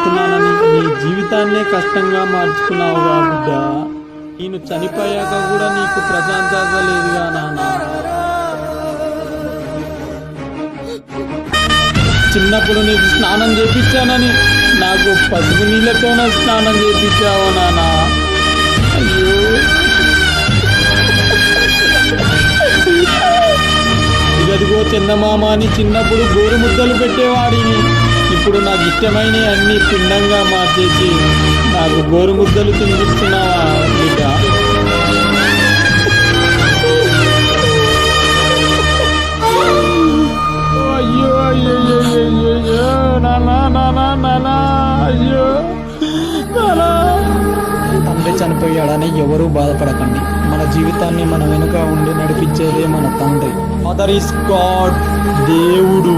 బతుకుతున్నానని నీ జీవితాన్నే కష్టంగా మార్చుకున్నావుగా బిడ్డ. నేను చనిపోయాక కూడా నీకు ప్రశాంతత లేదుగా నాన్న. చిన్నప్పుడు నీకు స్నానం చేపించానని నాకు పసుపు నీళ్ళతోనే స్నానం చేపించావు నాన్న. అయ్యో, ఇదిగో చందమామ అని చిన్నప్పుడు గోరు ముద్దలు పెట్టేవాడిని. ఇప్పుడు నాకు ఇష్టమైన అన్ని పిండంగా మార్చేసి నాకు గోరు ముద్దలు తినిపిస్తున్నావా బిడ్డ? అయ్యో అయ్యో అయ్యో నానా నానా నానా అయ్యో నానా. తండ్రి చనిపోయాడని ఎవరూ బాధపడకండి. మన జీవితాన్ని మన వెనుక ఉండి నడిపించేదే మన తండ్రి. మదర్ ఈస్ గాడ్, దేవుడు.